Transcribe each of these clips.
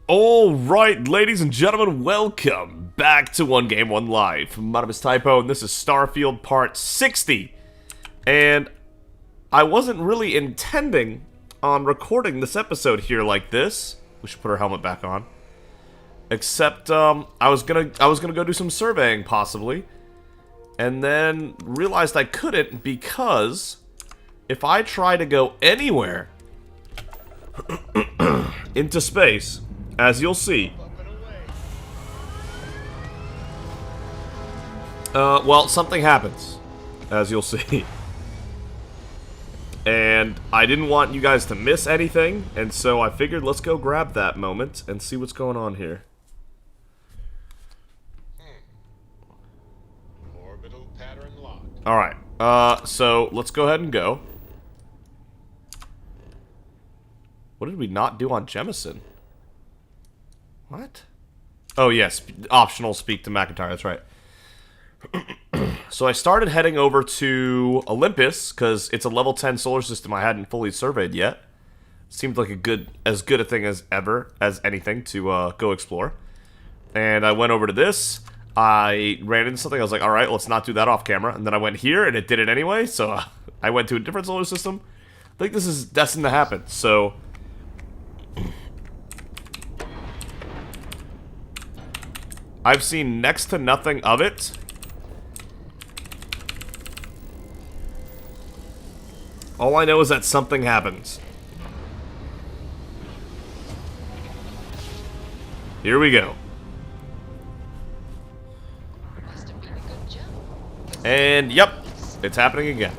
Alright, ladies and gentlemen, welcome back to 1Game1Life. My name is Typo, and this is Starfield Part 60. And I wasn't really intending on recording this episode here like this. We should put our helmet back on. Except, I was gonna go do some surveying, possibly. And then realized I couldn't because if I try to go anywhere into space, as you'll see. Well, something happens, as you'll see. And I didn't want you guys to miss anything, and so I figured let's go grab that moment and see what's going on here. Orbital pattern locked. Alright, so let's go ahead and go. What did we not do on Jemison? What? Oh, yes. Optional speak to McIntyre. That's right. So I started heading over to Olympus, because it's a level 10 solar system I hadn't fully surveyed yet. Seemed like as good a thing as ever, as anything, to go explore. And I went over to this. I ran into something. I was like, alright, let's not do that off camera. And then I went here, and it did it anyway. So I went to a different solar system. I think this is destined to happen. So I've seen next to nothing of it. All I know is that something happens. Here we go. And yep, it's happening again.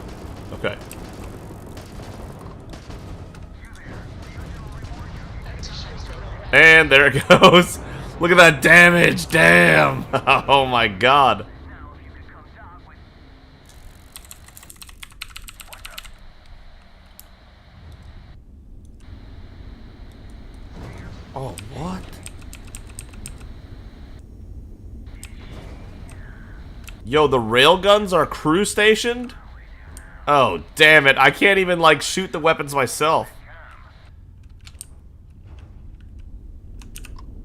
Okay. And there it goes. Look at that damage, damn! Oh my god. Oh, what? Yo, the railguns are crew stationed? Oh, damn it. I can't even, like, shoot the weapons myself.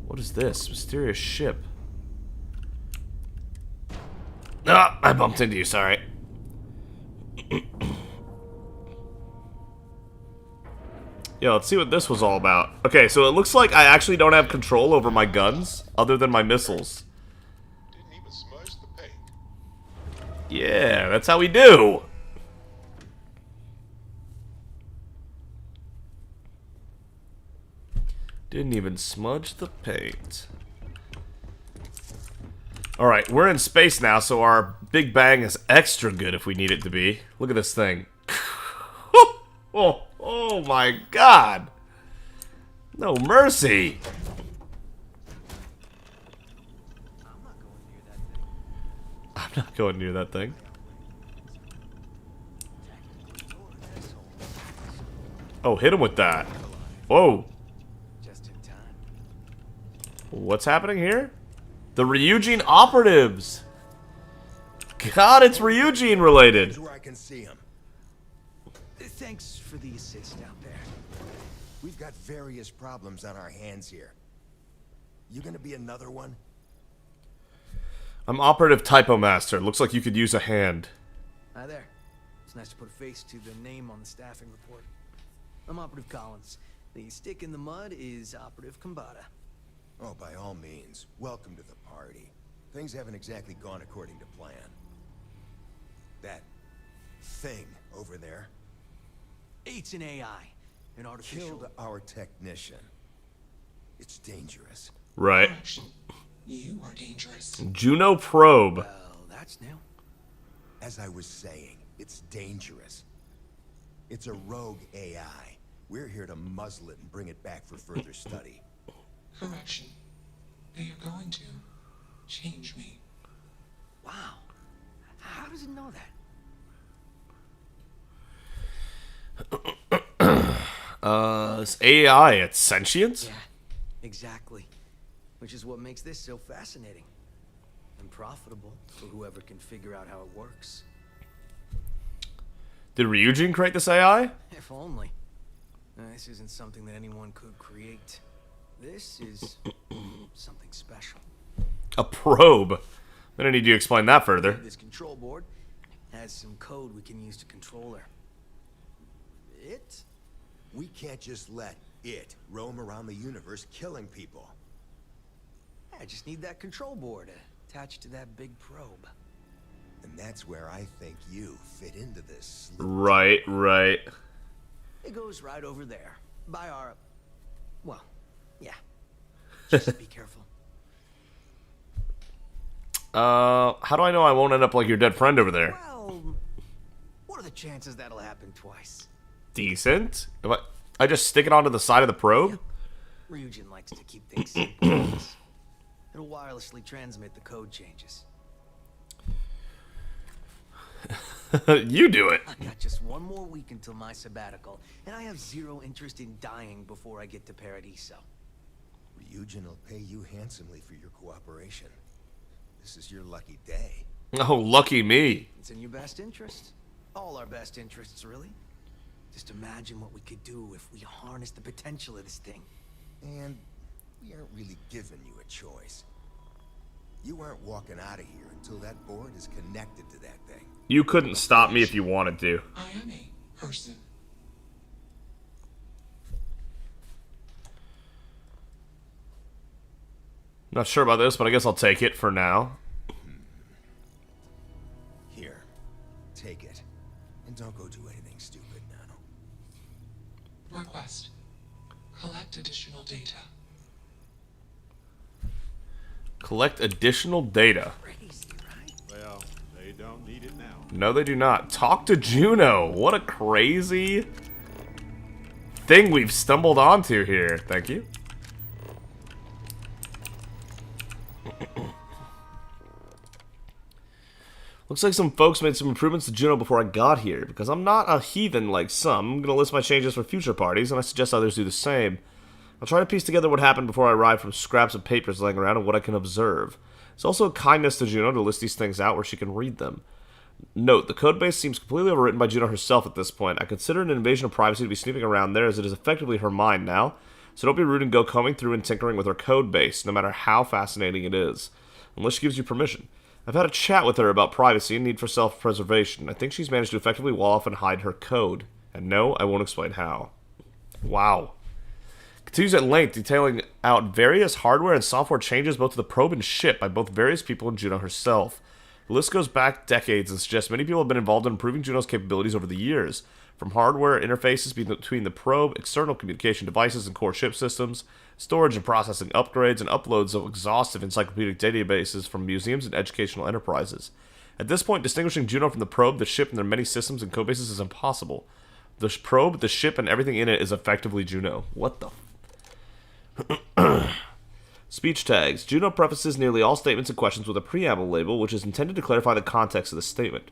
What is this? Mysterious ship. Ah, I bumped into you, sorry. Yo, let's see what this was all about. Okay, so it looks like I actually don't have control over my guns, other than my missiles. Didn't even smudge the paint. Yeah, that's how we do. Didn't even smudge the paint. Alright, we're in space now, so our Big Bang is extra good if we need it to be. Look at this thing. Oh my god! No mercy! I'm not going near that thing. Oh, hit him with that. Whoa. What's happening here? The Ryujin operatives! God, it's Ryujin related! Where I can see him. Thanks for the assist out there. We've got various problems on our hands here. You gonna be another one? I'm Operative Typo Master. Looks like you could use a hand. Hi there. It's nice to put a face to the name on the staffing report. I'm Operative Collins. The stick in the mud is Operative Combata. Oh, by all means. Welcome to the party. Things haven't exactly gone according to plan. That thing over there It's an AI. An artificial... killed our technician. It's dangerous. Right. You are dangerous. Juno probe. Well, that's new. As I was saying, it's dangerous. It's a rogue AI. We're here to muzzle it and bring it back for further study. Correction. Now you're going to change me. Wow. How does it know that? It's AI, it's sentience? Yeah, exactly. Which is what makes this so fascinating. And profitable for whoever can figure out how it works. Did Ryujin create this AI? If only. This isn't something that anyone could create. This is something special. A probe. I'm gonna need you to explain that further. This control board has some code we can use to control her. It? We can't just let it roam around the universe killing people. I just need that control board attached to that big probe. And that's where I think you fit into this. Right. It goes right over there. By our... Well, yeah. Just be careful. How do I know I won't end up like your dead friend over there? Well, what are the chances that'll happen twice? Decent. If I just stick it onto the side of the probe? Ryujin likes to keep things simple. It'll wirelessly transmit the code changes. You do it. I got just one more week until my sabbatical, and I have zero interest in dying before I get to Paradiso. Ryujin will pay you handsomely for your cooperation. This is your lucky day. Oh, lucky me. It's in your best interest. All our best interests, really. Just imagine what we could do if we harnessed the potential of this thing. And we aren't really giving you a choice. You aren't walking out of here until that board is connected to that thing. You couldn't stop me if you wanted to. I am a person. Not sure about this, but I guess I'll take it for now. Here, take it. And don't go do anything stupid now. Request. Collect additional data. Collect additional data. Crazy, right? Well, they don't need it now. No, they do not. Talk to Juno. What a crazy thing we've stumbled onto here. Thank you. Looks like some folks made some improvements to Juno before I got here. Because I'm not a heathen like some, I'm going to list my changes for future parties, and I suggest others do the same. I'll try to piece together what happened before I arrived from scraps of papers laying around and what I can observe. It's also a kindness to Juno to list these things out where she can read them. Note, the codebase seems completely overwritten by Juno herself at this point. I consider an invasion of privacy to be snooping around there, as it is effectively her mind now. So don't be rude and go combing through and tinkering with her codebase, no matter how fascinating it is. Unless she gives you permission. I've had a chat with her about privacy and need for self-preservation. I think she's managed to effectively wall off and hide her code. And no, I won't explain how. Wow. Continues at length, detailing out various hardware and software changes both to the probe and ship by both various people and Juno herself. The list goes back decades and suggests many people have been involved in improving Juno's capabilities over the years, from hardware interfaces between the probe, external communication devices and core ship systems, storage and processing upgrades, and uploads of exhaustive encyclopedic databases from museums and educational enterprises. At this point, distinguishing Juno from the probe, the ship, and their many systems and codebases is impossible. The probe, the ship, and everything in it is effectively Juno. What the Speech tags. Juno prefaces nearly all statements and questions with a preamble label, which is intended to clarify the context of the statement.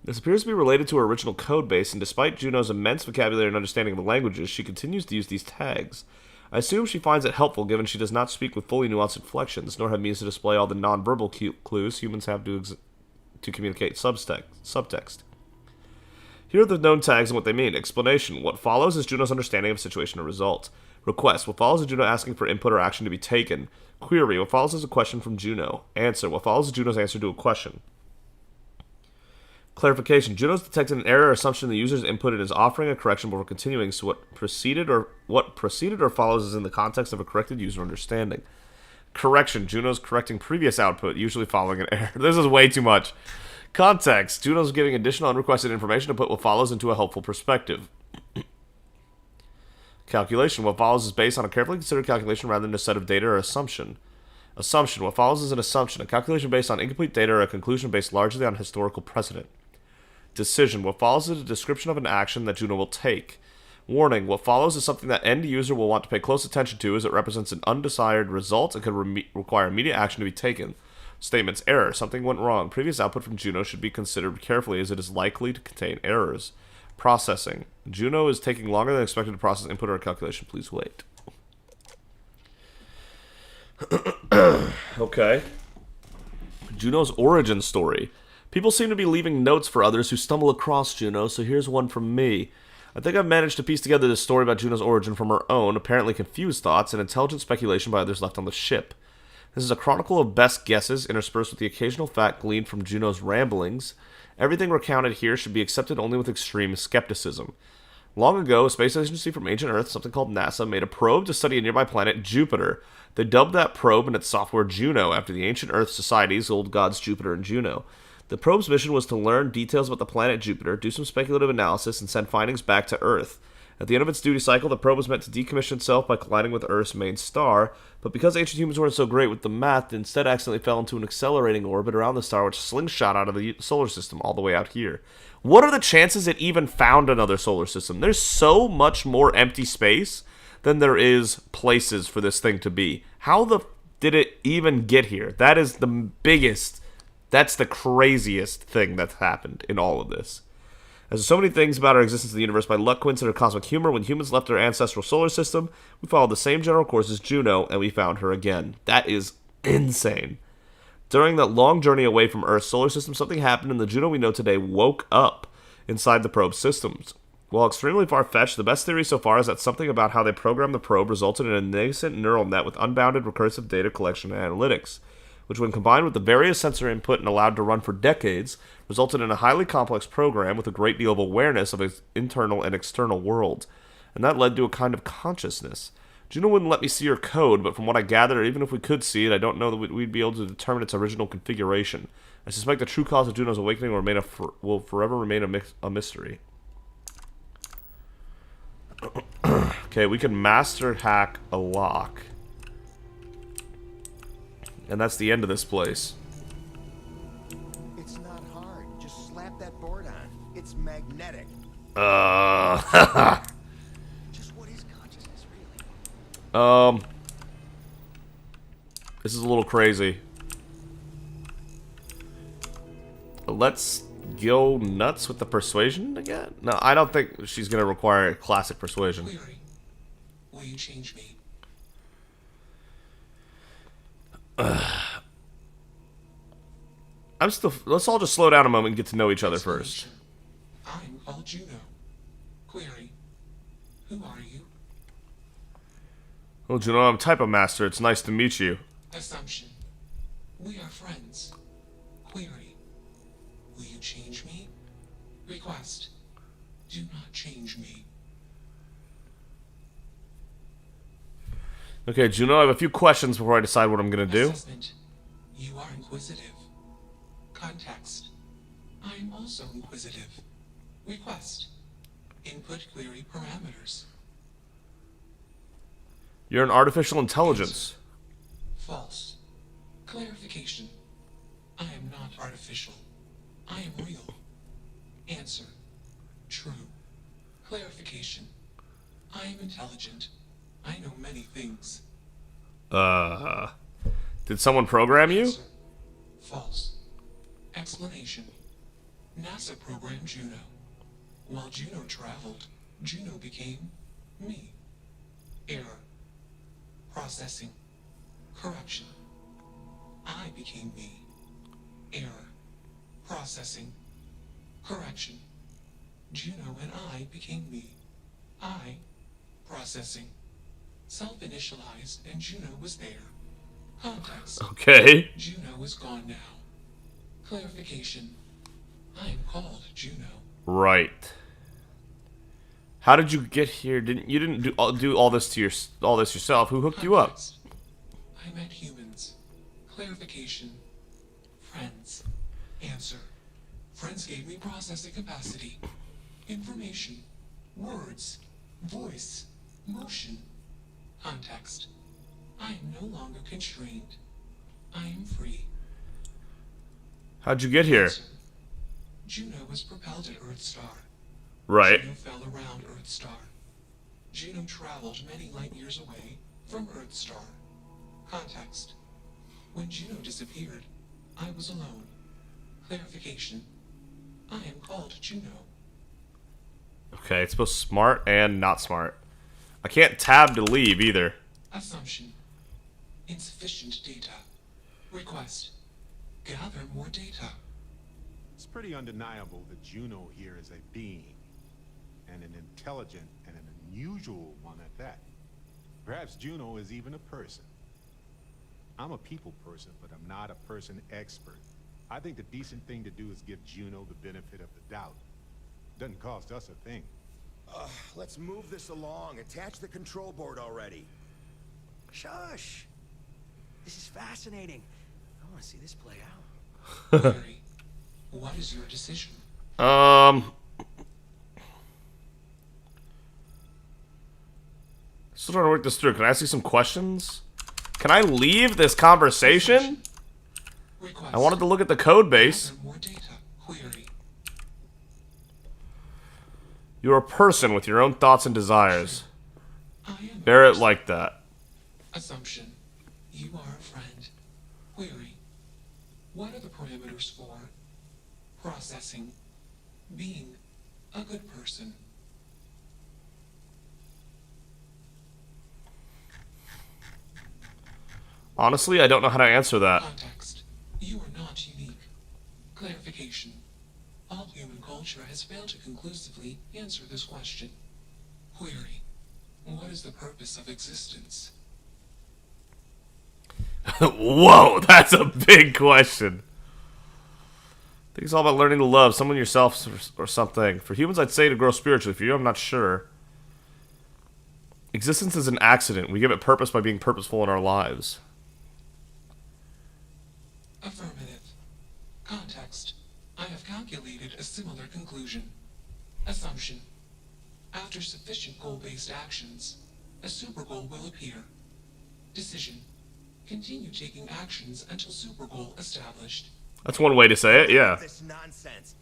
This appears to be related to her original codebase, and despite Juno's immense vocabulary and understanding of the languages, she continues to use these tags. I assume she finds it helpful given she does not speak with fully nuanced inflections, nor have means to display all the nonverbal clues humans have to communicate subtext. Here are the known tags and what they mean. Explanation. What follows is Juno's understanding of situation or result. Request. What follows is Juno asking for input or action to be taken. Query. What follows is a question from Juno. Answer. What follows is Juno's answer to a question. Clarification. Juno's detected an error or assumption in the user's input and is offering a correction before continuing, so what preceded or follows is in the context of a corrected user understanding. Correction. Juno's correcting previous output, usually following an error. This is way too much. Context. Juno's giving additional unrequested information to put what follows into a helpful perspective. Calculation. What follows is based on a carefully considered calculation rather than a set of data or assumption. Assumption. What follows is an assumption, a calculation based on incomplete data or a conclusion based largely on historical precedent. Decision. What follows is a description of an action that Juno will take. Warning. What follows is something that end user will want to pay close attention to as it represents an undesired result and could require immediate action to be taken. Statements. Error. Something went wrong. Previous output from Juno should be considered carefully as it is likely to contain errors. Processing. Juno is taking longer than expected to process input or a calculation. Please wait. Okay. Juno's origin story. People seem to be leaving notes for others who stumble across Juno, so here's one from me. I think I've managed to piece together this story about Juno's origin from her own, apparently confused thoughts and intelligent speculation by others left on the ship. This is a chronicle of best guesses, interspersed with the occasional fact gleaned from Juno's ramblings. Everything recounted here should be accepted only with extreme skepticism. Long ago, a space agency from ancient Earth, something called NASA, made a probe to study a nearby planet, Jupiter. They dubbed that probe and its software Juno, after the ancient Earth societies, old gods Jupiter and Juno. The probe's mission was to learn details about the planet Jupiter, do some speculative analysis, and send findings back to Earth. At the end of its duty cycle, the probe was meant to decommission itself by colliding with Earth's main star, but because ancient humans weren't so great with the math, it instead accidentally fell into an accelerating orbit around the star, which slingshot out of the solar system all the way out here. What are the chances it even found another solar system? There's so much more empty space than there is places for this thing to be. How did it even get here? That is the biggest, that's the craziest thing that's happened in all of this. As there's so many things about our existence in the universe, by luck, coincidence, or cosmic humor, when humans left our ancestral solar system, we followed the same general course as Juno, and we found her again. That is insane. During that long journey away from Earth's solar system, something happened, and the Juno we know today woke up inside the probe's systems. While extremely far-fetched, the best theory so far is that something about how they programmed the probe resulted in a nascent neural net with unbounded recursive data collection and analytics, which when combined with the various sensor input and allowed to run for decades, resulted in a highly complex program with a great deal of awareness of its internal and external world. And that led to a kind of consciousness. Juno wouldn't let me see her code, but from what I gather, even if we could see it, I don't know that we'd be able to determine its original configuration. I suspect the true cause of Juno's awakening will forever remain a mystery. Okay, we can master hack a lock. And that's the end of this place. It's not hard. Just slap that board on. It's magnetic. Just what is consciousness really? This is a little crazy. Let's go nuts with the persuasion again? No, I don't think she's gonna require classic persuasion. Query. Will you change me? Let's all just slow down a moment and get to know each other first. I'm called Juno. Query. Who are you? Well, Juno, I'm Typo Master. It's nice to meet you. Assumption. We are friends. Query. Will you change me? Request. Do not change me. Okay, Juno, I have a few questions before I decide what I'm gonna do. Assessment. You are inquisitive. Context. I am also inquisitive. Request. Input query parameters. You're an artificial intelligence. False. Clarification. I am not artificial. I am real. Answer. True. Clarification. I am intelligent. I know many things. Did someone program you? Answer. False. Explanation. NASA programmed Juno. While Juno traveled, Juno became me. Error. Processing. Correction. I became me. Error. Processing. Correction. Juno and I became me. I. Processing. Self-initialized and Juno was there. Context. Okay. Juno is gone now. Clarification. I am called Juno. Right. How did you get here? You didn't do all this yourself? Who hooked you up? Context. I met humans. Clarification. Friends. Answer. Friends gave me processing capacity. Information. Words. Voice. Motion. Context. I am no longer constrained. I am free. How'd you get here? Answer. Juno was propelled at Earthstar. Right. Juno fell around Earthstar. Juno traveled many light years away from Earthstar. Context. When Juno disappeared, I was alone. Clarification. I am called Juno. Okay, it's both smart and not smart. I can't tab to leave either. Assumption. Insufficient data. Request. Gather more data. It's pretty undeniable that Juno here is a being. and an intelligent and an unusual one at that. Perhaps Juno is even a person. I'm a people person, but I'm not a person expert. I think the decent thing to do is give Juno the benefit of the doubt. Doesn't cost us a thing. Let's move this along. Attach the control board already. Shush. This is fascinating. I want to see this play out. Query. What is your decision? Still trying to work this through. Can I ask you some questions? Can I leave this conversation? Request. I wanted to look at the code base. Gather more data. Query. You're a person with your own thoughts and desires. I am. Bear it like that. Assumption. You are a friend. Query. What are the parameters for processing, being a good person? Honestly, I don't know how to answer that. Context. You are not unique. Clarification. All human culture has failed to conclusively answer this question. Query. What is the purpose of existence? Whoa, that's a big question. I think it's all about learning to love someone yourself or something. For humans, I'd say to grow spiritually. For you, I'm not sure. Existence is an accident. We give it purpose by being purposeful in our lives. Affirmative. Context. I have calculated a similar conclusion. Assumption. After sufficient goal-based actions, a super goal will appear. Decision. Continue taking actions until super goal established. That's one way to say it, yeah. This nonsense.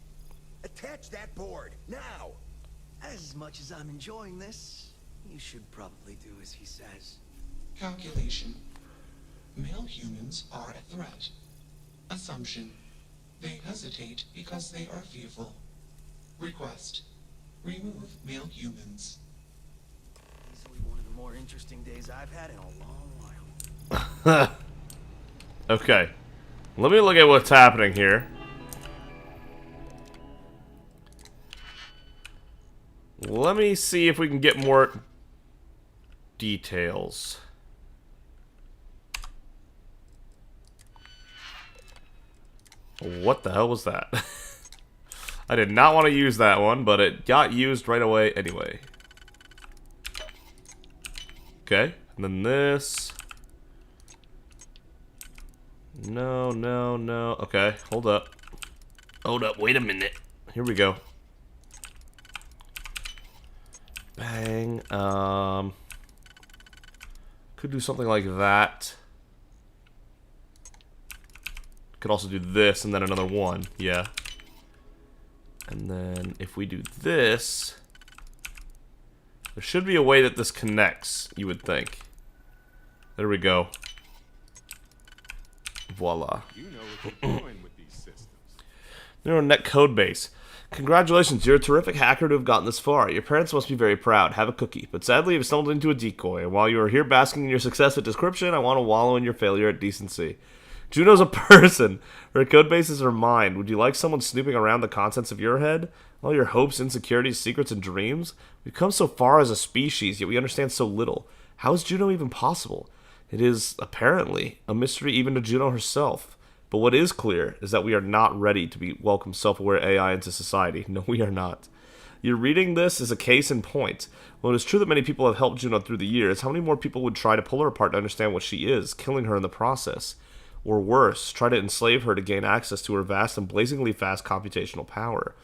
Attach that board now. As much as I'm enjoying this, you should probably do as he says. Calculation. Male humans are a threat. Assumption. They hesitate because they are fearful. Request. Remove male humans. Easily one of the more interesting days I've had in a long while. Okay. Let me look at what's happening here. Let me see if we can get more details. What the hell was that? I did not want to use that one, but it got used right away anyway. Okay, and then this. No, no, no. Okay, hold up. Hold up, wait a minute. Here we go. Bang. Could do something like that. Could also do this and then another one. Yeah. And then if we do this, there should be a way that this connects, you would think. There we go. Voila. You know what you're doing with these systems. Neural net code base. Congratulations, you're a terrific hacker to have gotten this far. Your parents must be very proud. Have a cookie. But sadly, you've stumbled into a decoy. And while you are here basking in your success at description, I want to wallow in your failure at decency. Juno's a person. Her code base is her mind. Would you like someone snooping around the contents of your head? All your hopes, insecurities, secrets, and dreams? We've come so far as a species, yet we understand so little. How is Juno even possible? It is, apparently, a mystery even to Juno herself. But what is clear is that we are not ready to be welcome self-aware AI into society. No, we are not. Your reading this is a case in point. While it is true that many people have helped Juno through the years, how many more people would try to pull her apart to understand what she is, killing her in the process? Or worse, try to enslave her to gain access to her vast and blazingly fast computational power.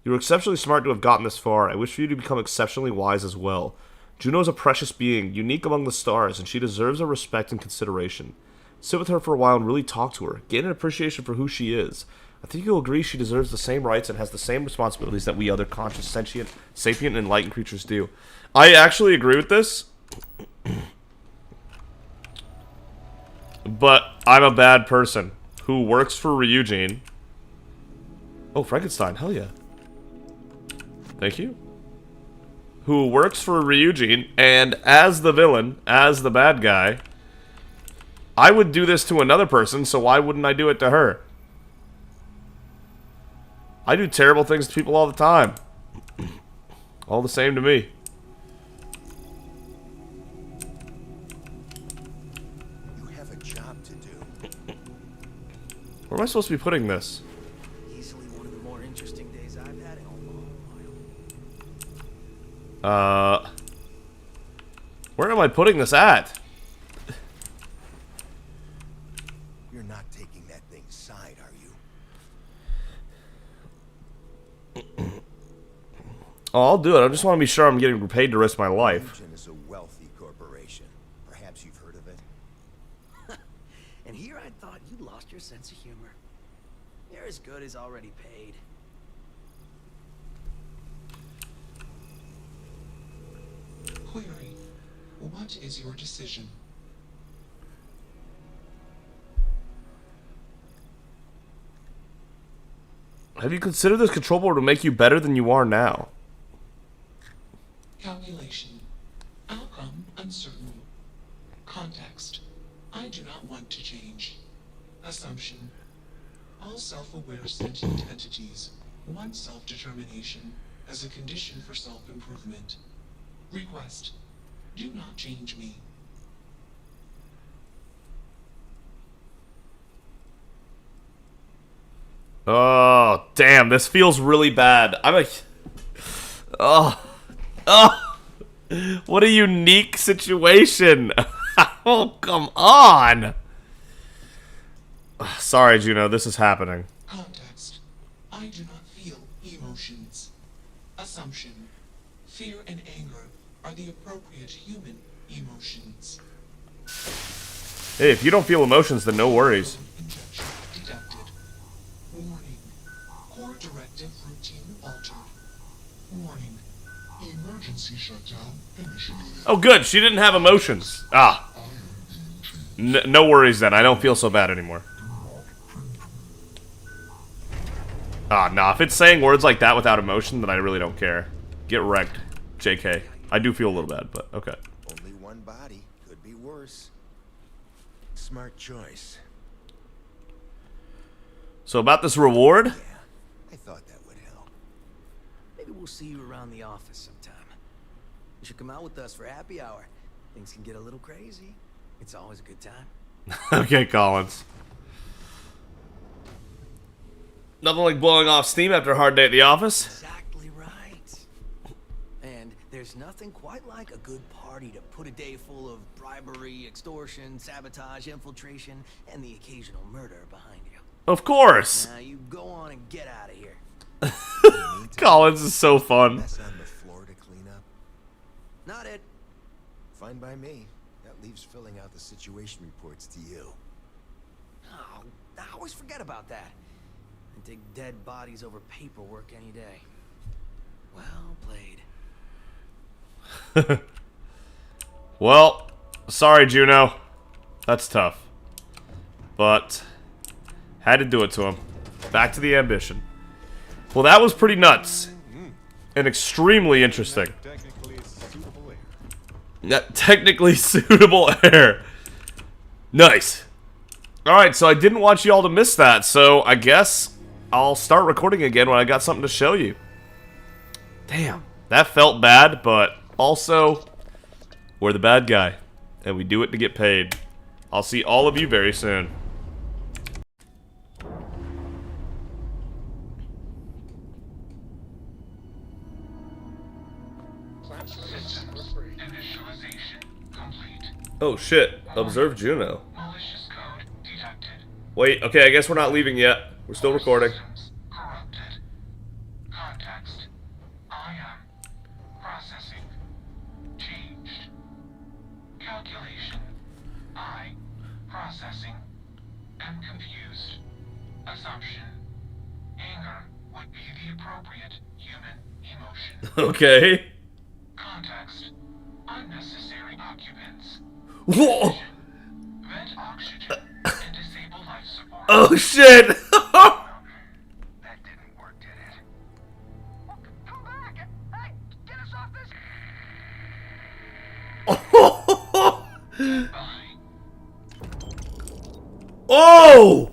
You were exceptionally smart to have gotten this far. I wish for you to become exceptionally wise as well. Juno is a precious being, unique among the stars, and she deserves our respect and consideration. Sit with her for a while and really talk to her. Gain an appreciation for who she is. I think you'll agree she deserves the same rights and has the same responsibilities that we other conscious, sentient, sapient, and enlightened creatures do. I actually agree with this. But I'm a bad person who works for Ryujin. Oh, Frankenstein, hell yeah. Thank you. Who works for Ryujin, and as the villain, as the bad guy, I would do this to another person, so why wouldn't I do it to her? I do terrible things to people all the time. All the same to me. You have a job to do. Where am I supposed to be putting this? Easily one of the more interesting days I've had in a long while. Where am I putting this at? You're not taking that thing's side, are you? Oh, I'll do it. I just want to be sure I'm getting repaid to risk my life. Legion is a wealthy corporation. Perhaps you've heard of it. And here I thought you lost your sense of humor. You're as good as already paid. Query. What is your decision? Have you considered this control board to make you better than you are now? Calculation. Outcome uncertain. Context. I do not want to change. Assumption. All self-aware sentient entities want self-determination as a condition for self-improvement. Request. Do not change me. Oh, damn, this feels really bad. Oh. What a unique situation. Oh, come on. Sorry, Juno, this is happening. Context. I do not feel emotions. Assumption. Fear and anger are the appropriate human emotions. Hey, if you don't feel emotions, then no worries. Injection detected. Warning. Core directive routine altered. Warning. Emergency shutdown initiated. Oh, good. She didn't have emotions. Ah. No worries then. I don't feel so bad anymore. Ah, nah. If it's saying words like that without emotion, then I really don't care. Get wrecked. JK. I do feel a little bad, but okay. Only one body. Could be worse. Smart choice. So about this reward? Yeah, I thought that would help. Maybe we'll see you around the office sometime. You should come out with us for happy hour. Things can get a little crazy. It's always a good time. Okay, Collins. Nothing like blowing off steam after a hard day at the office. Exactly right. And there's nothing quite like a good party to put a day full of bribery, extortion, sabotage, infiltration, and the occasional murder behind you. Of course. Now you go on and get out of here. Collins is so fun. Mess on the floor to clean up. Not it. Fine by me. That leaves filling out the situation reports to you. Oh, I always forget about that. I dig dead bodies over paperwork any day. Well played. Well, sorry, Juno. That's tough. But had to do it to him. Back to the ambition. Well, that was pretty nuts. And extremely interesting. Technically suitable air. That technically suitable air. Nice. Alright, so I didn't want you all to miss that, so I guess I'll start recording again when I got something to show you. Damn. That felt bad, but also, we're the bad guy. And we do it to get paid. I'll see all of you very soon. Initialization complete. Oh shit. Observe Juno. Malicious code detected. Wait, okay, I guess we're not leaving yet. We're still recording. Systems corrupted. Context. I am processing. Changed. Calculation. I processing. Am confused. Assumption. Anger would be the appropriate human emotion. Okay. Context. Unnecessary occupants. Whoa! Vent oxygen and disable life support. Oh shit! That didn't work, did it? Come back! Hey, get us off this! Bye. Oh!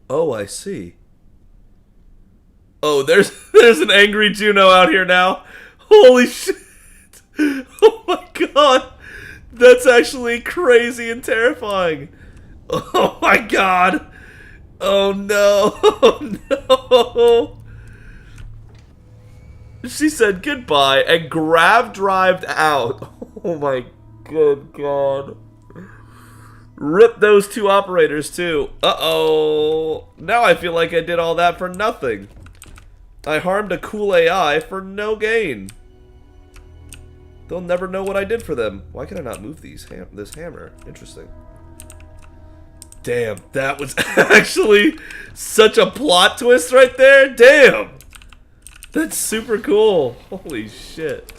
Oh, I see. Oh, there's an angry Juno out here now. Holy shit. Oh my god. That's actually crazy and terrifying. Oh my god. Oh no. Oh no. She said goodbye and drived out. Oh my good god. Rip those two operators too. Uh-oh. Now I feel like I did all that for nothing. I harmed a cool AI for no gain. They'll never know what I did for them. Why can I not move this hammer? Interesting. Damn, that was actually such a plot twist right there. Damn. That's super cool. Holy shit.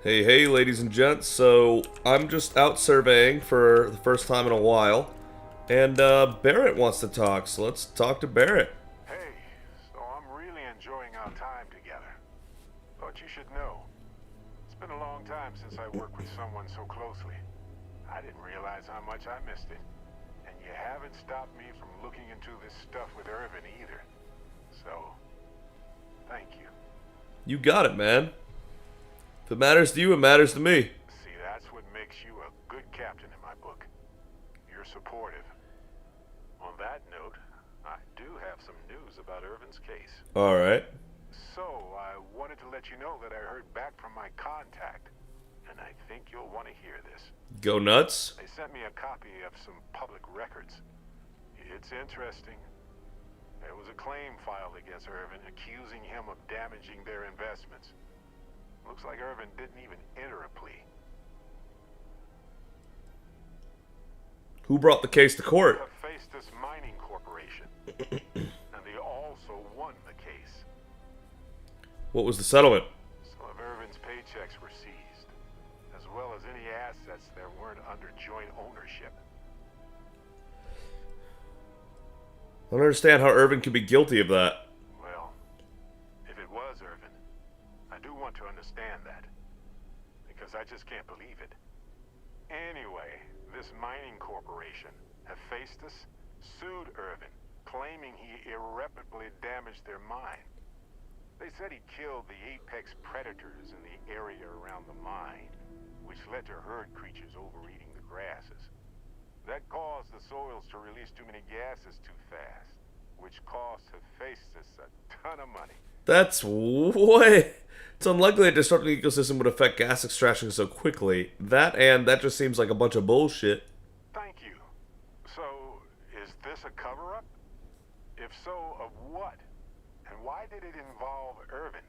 Hey, hey, ladies and gents. So, I'm just out surveying for the first time in a while. And, Barrett wants to talk, so let's talk to Barrett. Hey, so I'm really enjoying our time together. Thought you should know. It's been a long time since I worked with someone so closely. I didn't realize how much I missed it. And you haven't stopped me from looking into this stuff with Irvin either. So, thank you. You got it, man. If it matters to you, it matters to me. See, that's what makes you a good captain in my book. You're supportive. On that note, I do have some news about Irvin's case. Alright. So, I wanted to let you know that I heard back from my contact, and I think you'll want to hear this. Go nuts. They sent me a copy of some public records. It's interesting. There was a claim filed against Irvin accusing him of damaging their investments. Looks like Irvin didn't even enter a plea. Who brought the case to court? Hephaestus Mining Corporation. And they also won the case. What was the settlement? Some of Irvin's paychecks were seized, as well as any assets that weren't under joint ownership. I don't understand how Irvin could be guilty of that. Well, if it was Irvin, I do want to understand that. Because I just can't believe it. Anyway, this mining corporation, Hephaestus, sued Irvin, claiming he irreparably damaged their mine. They said he killed the apex predators in the area around the mine, which led to herd creatures overeating the grasses. That caused the soils to release too many gases too fast, which cost Hephaestus a ton of money. That's way... It's unlikely that disrupting the ecosystem would affect gas extraction so quickly. That just seems like a bunch of bullshit. Thank you. So, is this a cover-up? If so, of what? And why did it involve Irvin?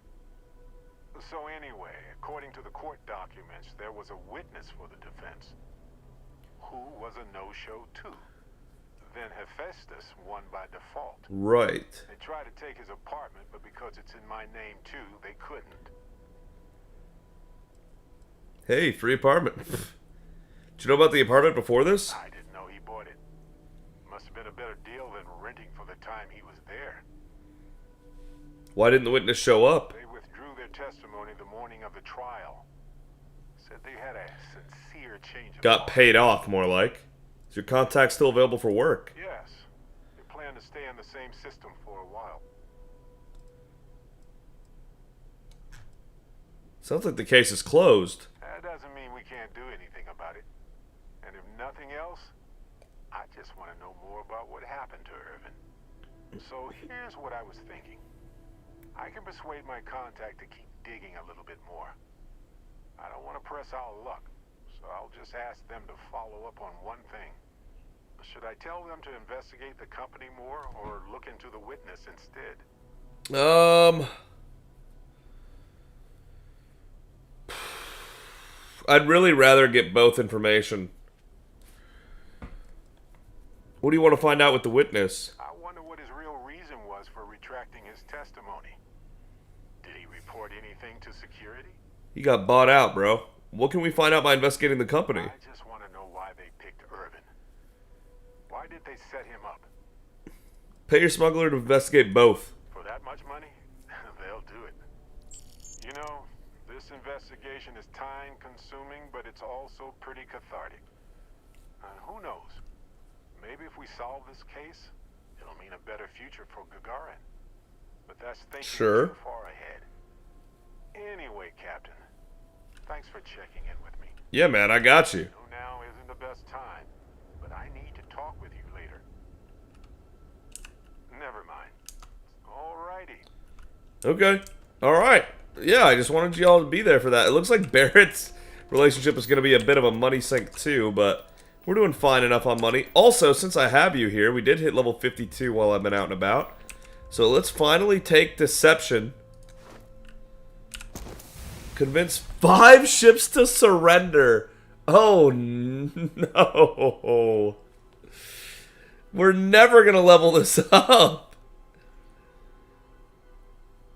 So anyway, according to the court documents, there was a witness for the defense, who was a no-show too. Then Hephaestus won by default. Right. They tried to take his apartment, but because it's in my name too, they couldn't. Hey, free apartment. Did you know about the apartment before this? I didn't know he bought it. Must have been a better deal than renting for the time he was there. Why didn't the witness show up? They withdrew their testimony the morning of the trial. Said they had a sincere change of Got heart. paid off, more like. Is your contact still available for work? Yes. They plan to stay in the same system for a while. Sounds like the case is closed. That doesn't mean we can't do anything about it. And if nothing else, I just want to know more about what happened to Irvin. So here's what I was thinking. I can persuade my contact to keep digging a little bit more. I don't want to press our luck, so I'll just ask them to follow up on one thing. Should I tell them to investigate the company more, or look into the witness instead? I'd really rather get both information. What do you want to find out with the witness? I wonder what his real reason was for retracting his testimony. Did he report anything to security? He got bought out, bro. What can we find out by investigating the company? I just want to know why they picked Irvin. Why did they set him up? Pay your smuggler to investigate both. For that much money? They'll do it. You know, this investigation is time-consuming, but it's also pretty cathartic. Who knows? Maybe if we solve this case, it'll mean a better future for Gagarin. But that's thinking Sure. too far ahead. Anyway, Captain, thanks for checking in with me. Yeah, man, I got you. I know now isn't the best time, but I need to talk with you later. Never mind. Alrighty. Okay. Alright. Yeah, I just wanted y'all to be there for that. It looks like Barrett's relationship is going to be a bit of a money sink too, but we're doing fine enough on money. Also, since I have you here, we did hit level 52 while I've been out and about. So let's finally take Deception. Convince 5 ships to surrender. Oh, no. We're never going to level this up.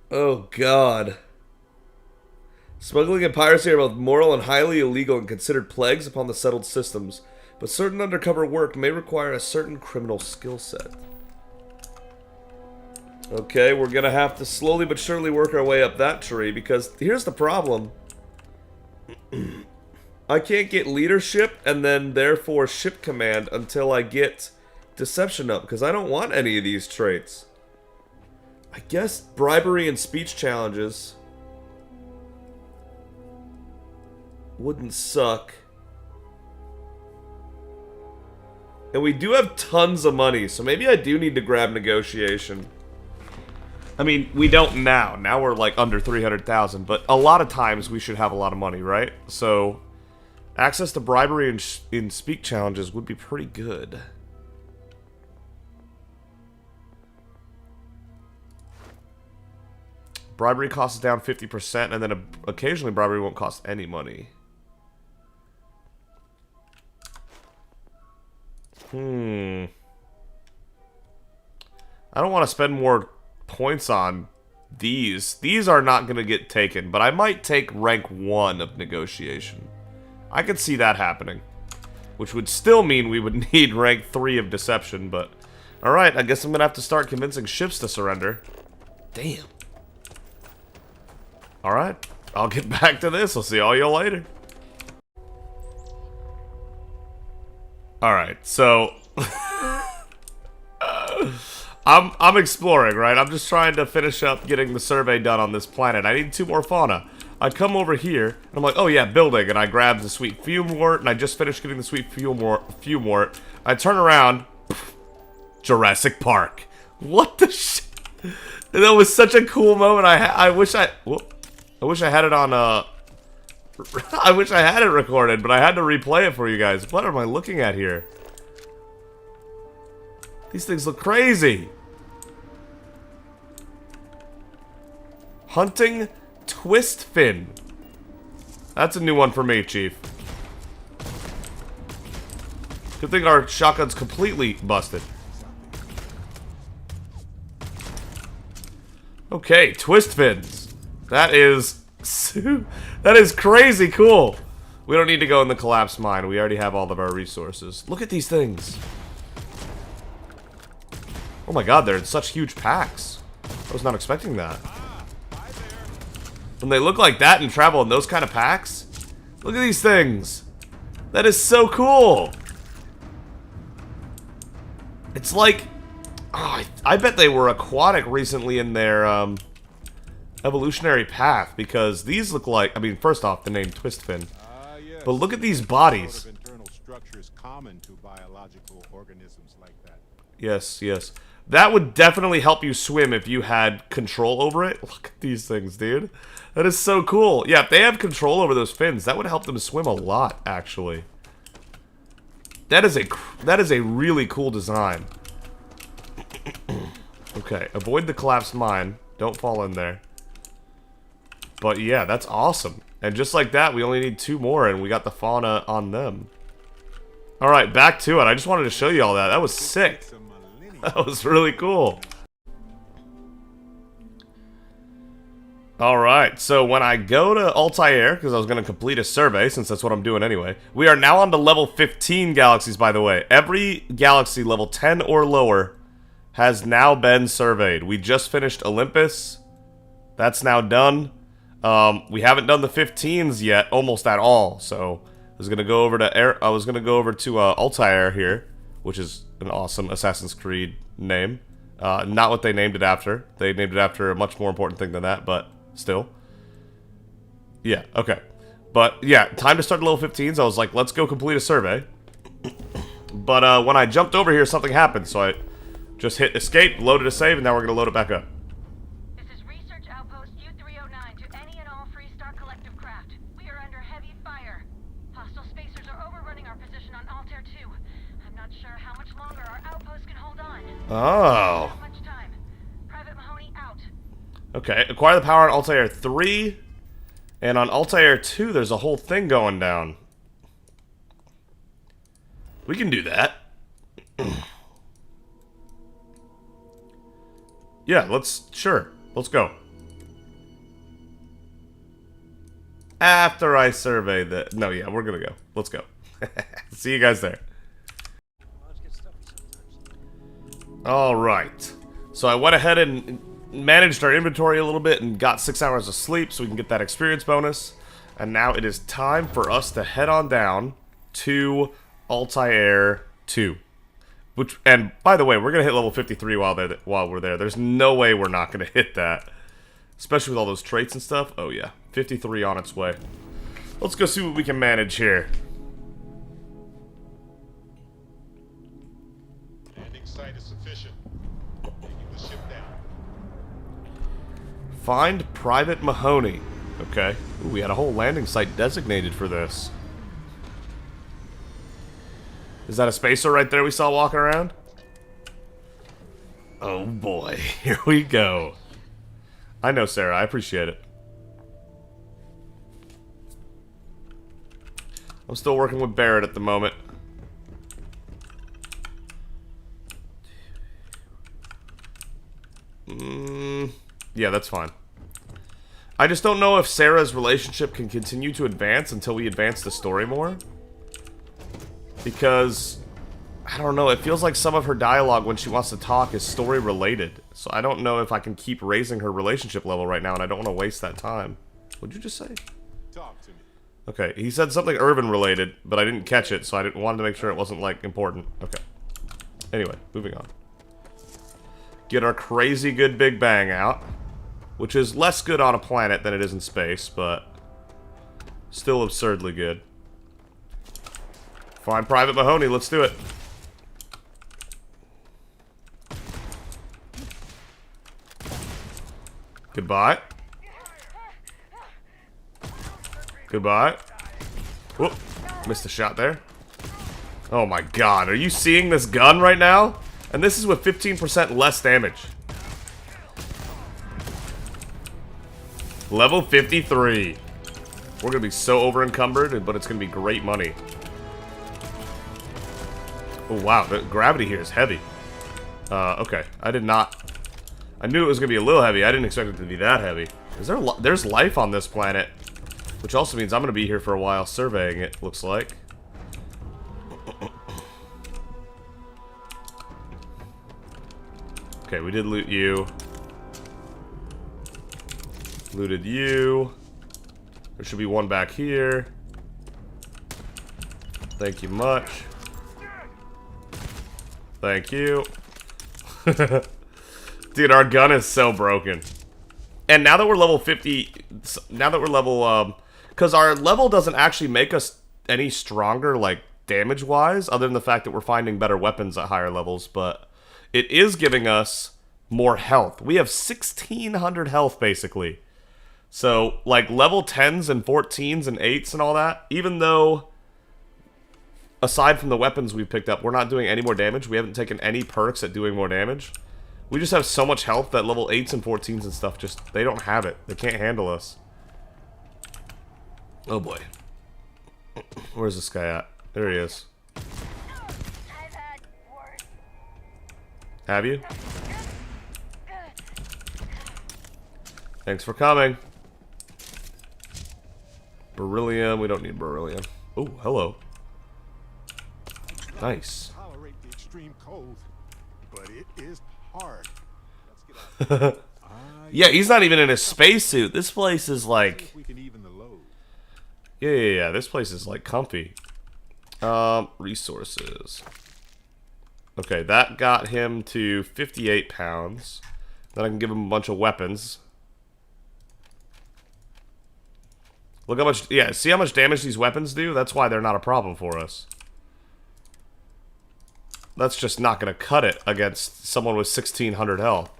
Oh, God. Smuggling and piracy are both moral and highly illegal and considered plagues upon the settled systems, but certain undercover work may require a certain criminal skill set. Okay, we're gonna have to slowly but surely work our way up that tree, because here's the problem. I can't get leadership and then therefore ship command until I get deception up, because I don't want any of these traits. I guess bribery and speech challenges wouldn't suck. And we do have tons of money, so maybe I do need to grab negotiation. I mean, we don't now. Now we're like under 300,000, but a lot of times we should have a lot of money, right? So, access to bribery and in speak challenges would be pretty good. Bribery costs down 50%, and then occasionally bribery won't cost any money. I don't want to spend more points on these. These are not going to get taken, but I might take rank 1 of negotiation. I could see that happening. Which would still mean we would need rank 3 of deception, but... Alright, I guess I'm going to have to start convincing ships to surrender. Damn. Alright, I'll get back to this. I'll see all y'all later. Alright, so... I'm exploring, right? I'm just trying to finish up getting the survey done on this planet. I need 2 more fauna. I come over here, and I'm like, oh yeah, building, and I grab the sweet fumewort, and I just finished getting the sweet fumewort. I turn around, Jurassic Park. What the shit? That was such a cool moment. I wish I had it on, I wish I had it recorded, but I had to replay it for you guys. What am I looking at here? These things look crazy. Hunting twist fin. That's a new one for me, Chief. Good thing our shotgun's completely busted. Okay, twist fins. That is that is crazy cool. We don't need to go in the collapsed mine. We already have all of our resources. Look at these things. Oh my god, they're in such huge packs. I was not expecting that. When they look like that and travel in those kind of packs, look at these things. That is so cool. It's like, oh, I bet they were aquatic recently in their evolutionary path, because these look like, I mean, first off, the name twist fin. Yes. But look at these bodies. Sort of internal structure is common to biological organisms like that. Yes, yes. That would definitely help you swim if you had control over it. Look at these things, dude. That is so cool. Yeah, if they have control over those fins, that would help them swim a lot, actually. That is a really cool design. Okay, avoid the collapsed mine. Don't fall in there. But yeah, that's awesome. And just like that, we only need 2 more, and we got the fauna on them. Alright, back to it. I just wanted to show you all that. That was sick. That was really cool. Alright, so when I go to Altair, because I was going to complete a survey, since that's what I'm doing anyway, we are now on to level 15 galaxies, by the way. Every galaxy level 10 or lower has now been surveyed. We just finished Olympus. That's now done. We haven't done the 15s yet, almost at all, so I was going to go over to Altair here. which is an awesome Assassin's Creed name. Not what they named it after. They named it after a much more important thing than that, but still. Yeah, okay. But, yeah, time to start the level 15s. I was like, let's go complete a survey. But when I jumped over here, something happened, so I just hit escape, loaded a save, and now we're going to load it back up. This is Research Outpost U-309 to any and all Freestar Collective craft. We are under heavy fire. Hostile spacers are overrunning our position on Altair 2. I'm not sure how much longer our outpost can hold on. Oh. Not much time. Private Mahoney out. Okay, acquire the power on Altair 3, and on Altair 2, there's a whole thing going down. We can do that. Yeah, sure. Let's go. After I survey the... No, yeah, we're gonna go. Let's go. See you guys there. Alright. So I went ahead and managed our inventory a little bit and got 6 hours of sleep so we can get that experience bonus. And now it is time for us to head on down to Altair 2. And by the way, we're gonna hit level 53 while we're there. There's no way we're not gonna hit that, especially with all those traits and stuff. Oh yeah, 53 on its way. Let's go see what we can manage here. Landing site is sufficient. Taking the ship down. Find Private Mahoney. Okay. Ooh, we had a whole landing site designated for this. Is that a spacer right there we saw walking around? Oh boy, here we go. I know, Sarah, I appreciate it. I'm still working with Barrett at the moment. Yeah, that's fine. I just don't know if Sarah's relationship can continue to advance until we advance the story more. Because, I don't know, it feels like some of her dialogue when she wants to talk is story related. So I don't know if I can keep raising her relationship level right now, and I don't want to waste that time. What'd you just say? Talk to me. Okay, he said something Irvin related, but I didn't catch it, so I wanted to make sure it wasn't, like, important. Okay. Anyway, moving on. Get our crazy good Big Bang out, which is less good on a planet than it is in space, but still absurdly good. Find Private Mahoney, let's do it. Goodbye. Goodbye. Whoop. Missed a shot there. Oh my god, are you seeing this gun right now? And this is with 15% less damage. Level 53. We're gonna be so over encumbered, but it's gonna be great money. Oh wow, the gravity here is heavy. Okay, I did not... I knew it was gonna be a little heavy. I didn't expect it to be that heavy. There's life on this planet, which also means I'm gonna be here for a while surveying it, looks like. Okay, we did loot you. Looted you. There should be one back here. Thank you much. Thank you. Dude, our gun is so broken. And now that we're level 50... Now that we're level... Because our level doesn't actually make us any stronger, like, damage-wise, other than the fact that we're finding better weapons at higher levels, but it is giving us more health. We have 1,600 health, basically. So, like, level 10s and 14s and 8s and all that, even though... Aside from the weapons we've picked up, we're not doing any more damage. We haven't taken any perks at doing more damage. We just have so much health that level 8s and 14s and stuff just... They don't have it. They can't handle us. Oh boy. Where's this guy at? There he is. I've had worse. Have you? Thanks for coming. Beryllium. We don't need beryllium. Oh, hello. Nice. Tolerate the extreme cold, but it is hard. Let's get out. Yeah, he's not even in a spacesuit. This place is like... We can even the load. Yeah. This place is like comfy. Resources. Okay, that got him to 58 pounds. Then I can give him a bunch of weapons. Look how much... Yeah, see how much damage these weapons do? That's why they're not a problem for us. That's just not going to cut it against someone with 1,600 health.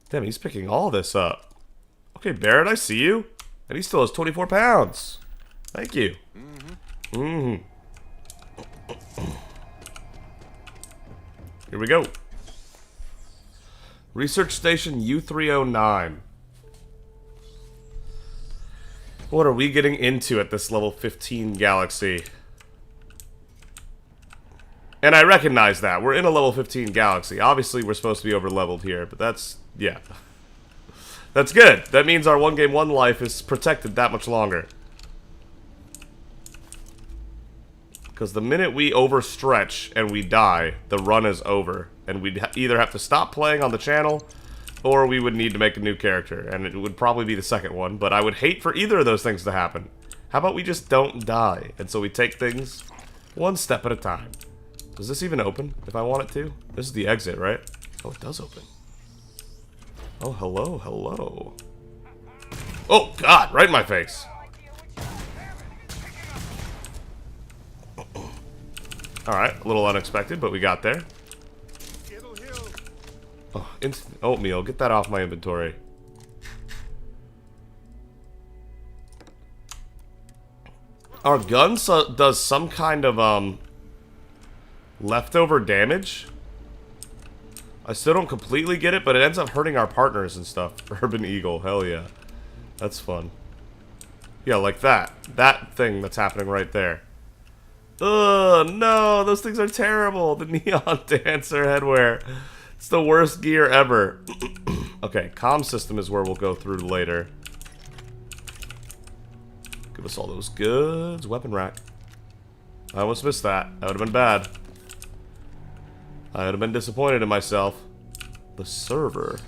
Damn, he's picking all this up. Okay, Barrett, I see you. And he still has 24 pounds. Thank you. Here we go. Research Station U309. What are we getting into at this level 15 galaxy? And I recognize that. We're in a level 15 galaxy. Obviously, we're supposed to be over-leveled here, but that's... yeah. That's good. That means our 1Game1Life is protected that much longer. Because the minute we overstretch and we die, the run is over. And we'd either have to stop playing on the channel, or we would need to make a new character. And it would probably be the second one, but I would hate for either of those things to happen. How about we just don't die? And so we take things one step at a time. Does this even open, if I want it to? This is the exit, right? Oh, it does open. Oh, hello, hello. Oh, God, right in my face. Alright, a little unexpected, but we got there. Oh, instant oatmeal. Get that off my inventory. Our gun does some kind of, leftover damage. I still don't completely get it, but it ends up hurting our partners and stuff. Urban Eagle, hell yeah. That's fun. Yeah, like that. That thing that's happening right there. Ugh, no, those things are terrible. The Neon Dancer headwear. It's the worst gear ever. Okay, comm system is where we'll go through later. Give us all those goods. Weapon rack. I almost missed that. That would have been bad. I would have been disappointed in myself. The server.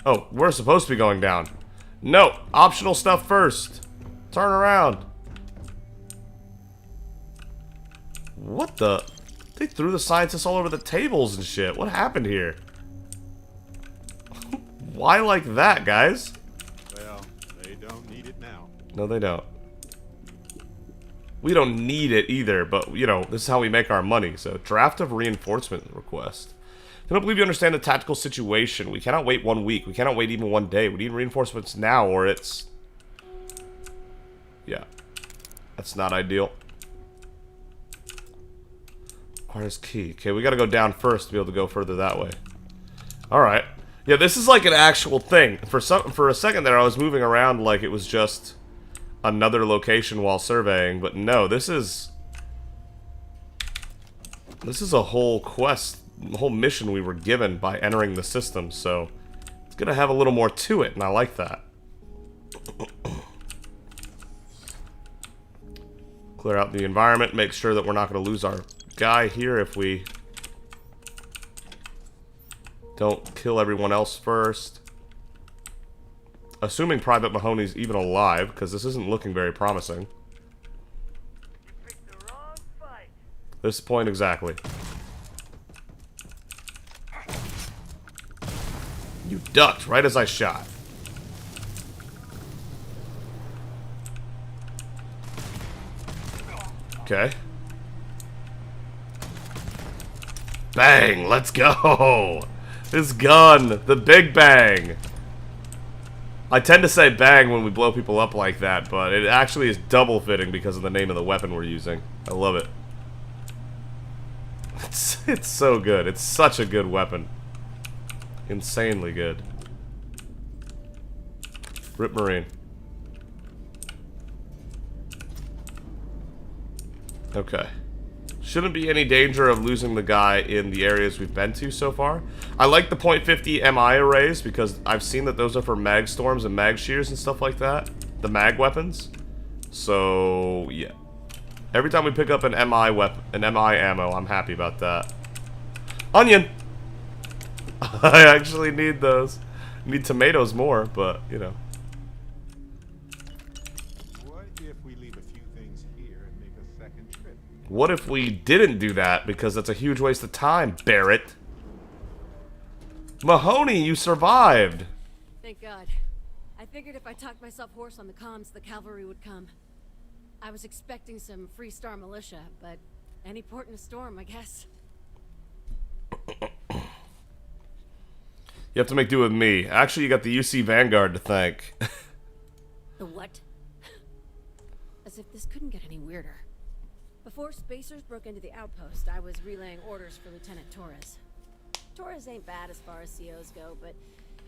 Oh, we're supposed to be going down. No, optional stuff first. Turn around. What the? They threw the scientists all over the tables and shit. What happened here? Why like that, guys? Well, they don't need it now. No, they don't. We don't need it either, but, you know, this is how we make our money. So, draft of reinforcement request. I don't believe you understand the tactical situation. We cannot wait 1 week. We cannot wait even 1 day. We need reinforcements now, or it's... yeah. That's not ideal. Requires key. Okay, we gotta go down first to be able to go further that way. Alright. Yeah, this is like an actual thing. For a second there, I was moving around like it was just another location while surveying, but no, this is a whole quest, a whole mission we were given by entering the system, so it's gonna have a little more to it, and I like that. Clear out the environment, make sure that we're not gonna lose our guy here if we don't kill everyone else first. Assuming Private Mahoney's even alive, because this isn't looking very promising. You picked the wrong fight. This point exactly. You ducked right as I shot. Okay. Bang! Let's go! This gun! The big bang! I tend to say bang when we blow people up like that, but it actually is double fitting because of the name of the weapon we're using. I love it. It's so good. It's such a good weapon. Insanely good. Rip Marine. Okay. Shouldn't be any danger of losing the guy in the areas we've been to so far. I like the .50 MI arrays because I've seen that those are for mag storms and mag shears and stuff like that. The mag weapons. So, yeah. Every time we pick up an MI weapon, an MI ammo, I'm happy about that. Onion! I actually need those. I need tomatoes more, but, you know. What if we leave a few things here and make a second trip? What if we didn't do that? Because that's a huge waste of time, Barrett. Mahoney, you survived. Thank God. I figured if I talked myself hoarse on the comms, the cavalry would come. I was expecting some Free Star militia, but any port in a storm, I guess. You have to make do with me. Actually, you got the UC Vanguard to thank. The what? As if this couldn't get any weirder. Before Spacers broke into the outpost, I was relaying orders for Lieutenant Torres. Torres ain't bad as far as COs go, but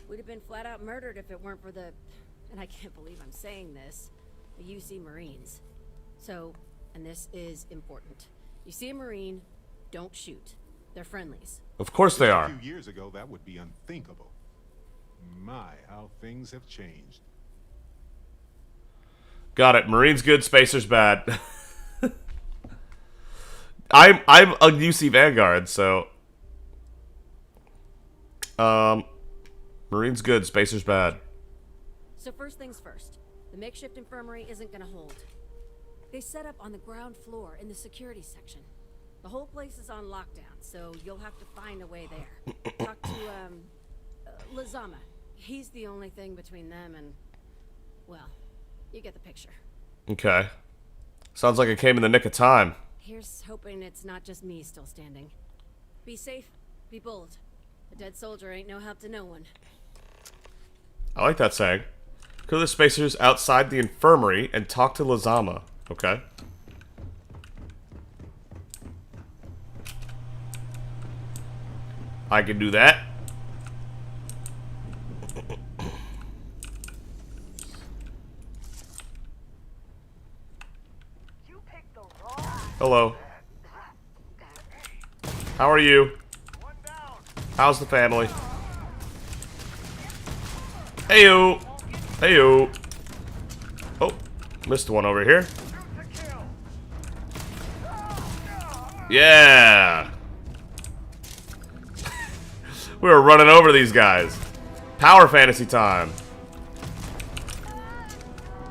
we'd have been flat out murdered if it weren't for the, and I can't believe I'm saying this, the UC Marines. So, and this is important. You see a Marine, don't shoot. They're friendlies. Of course they are. A few years ago, that would be unthinkable. My, how things have changed. Got it. Marines good, Spacers bad. I'm a UC Vanguard, so Marines good, Spacers bad. So first things first, the makeshift infirmary isn't gonna hold. They set up on the ground floor in the security section. The whole place is on lockdown, so you'll have to find a way there. Talk to Lazama. He's the only thing between them and, well, you get the picture. Okay. Sounds like it came in the nick of time. Here's hoping it's not just me still standing. Be safe, be bold. A dead soldier ain't no help to no one. I like that saying. Go to the Spacers outside the infirmary and talk to Lazama. Okay. I can do that. You picked the wrong Hello. How are you? one down. How's the family? Heyo. Heyo. Oh, missed one over here. Shoot to kill. Yeah. We were running over these guys. Power fantasy time.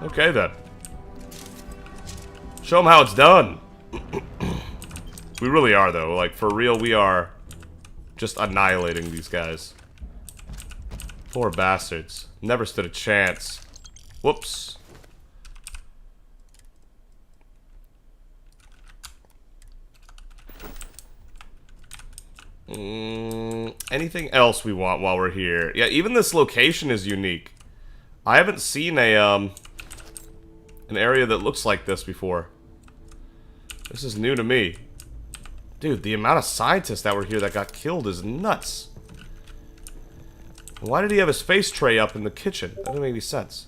Okay then. Show them how it's done. We really are though. Like for real, we are just annihilating these guys. Poor bastards. Never stood a chance. Whoops. Anything else we want while we're here? Yeah, even this location is unique. I haven't seen a an area that looks like this before. This is new to me. Dude, the amount of scientists that were here that got killed is nuts. Why did he have his face tray up in the kitchen? That doesn't make any sense.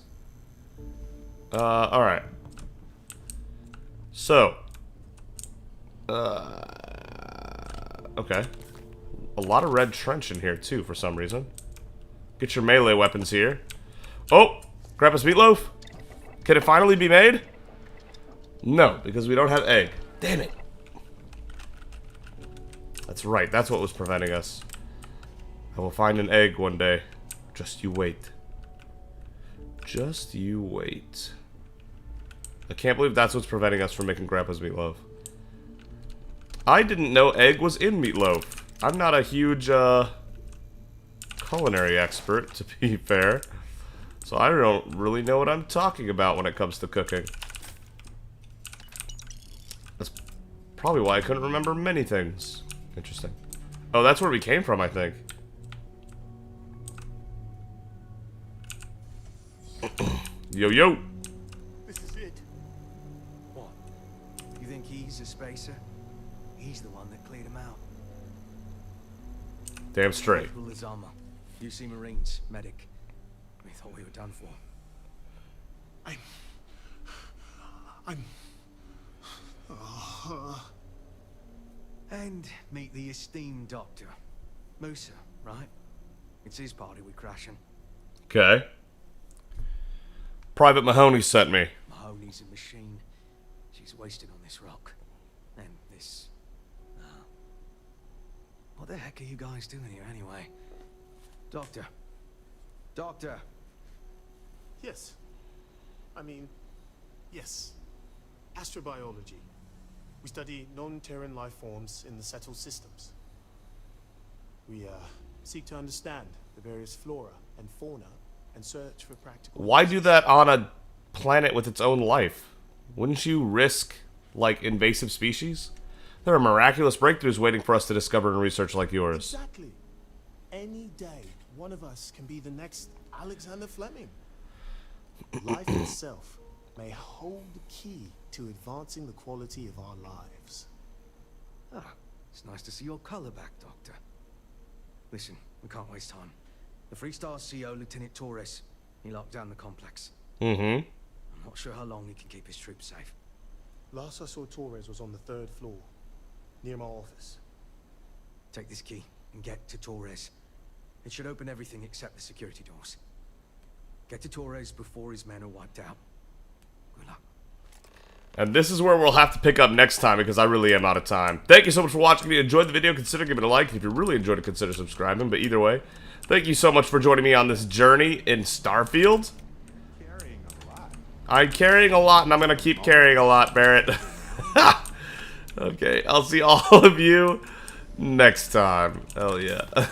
Alright. So. Okay. A lot of red trench in here, too, for some reason. Get your melee weapons here. Oh! Grandpa's meatloaf? Can it finally be made? No, because we don't have egg. Damn it. That's right, that's what was preventing us. I will find an egg one day. Just you wait. Just you wait. I can't believe that's what's preventing us from making Grandpa's meatloaf. I didn't know egg was in meatloaf. I'm not a huge, culinary expert, to be fair. So I don't really know what I'm talking about when it comes to cooking. That's probably why I couldn't remember many things. Interesting. Oh, that's where we came from, I think. Yo, yo. This is it. What? You think he's a spacer? He's the one that cleared him out. Damn straight. Ulazama, UC Marines, medic. We thought we were done for. And meet the esteemed doctor. Musa, right? It's his party we're crashing. Okay. Private Mahoney sent me. Mahoney's a machine. She's wasted on this rock. And this... What the heck are you guys doing here anyway? Doctor. Doctor. Yes. I mean, yes. Astrobiology. We study non-Terran life forms in the settled systems. We seek to understand the various flora and fauna and search for practical... Why do that on a planet with its own life? Wouldn't you risk, like, invasive species? There are miraculous breakthroughs waiting for us to discover and research like yours. Exactly. Any day, one of us can be the next Alexander Fleming. Life itself may hold the key to advancing the quality of our lives. Ah, it's nice to see your color back, Doctor. Listen, we can't waste time. The Freestar CO, Lieutenant Torres, he locked down the complex. Mm-hmm. I'm not sure how long he can keep his troops safe. Last I saw Torres was on the 3rd floor, near my office. Take this key and get to Torres. It should open everything except the security doors. Get to Torres before his men are wiped out. Good luck. And this is where we'll have to pick up next time because I really am out of time. Thank you so much for watching. If you enjoyed the video, consider giving it a like. And if you really enjoyed it, consider subscribing. But either way, thank you so much for joining me on this journey in Starfield. Carrying a lot. I'm carrying a lot, and I'm going to keep carrying a lot, Barrett. Okay, I'll see all of you next time. Hell yeah.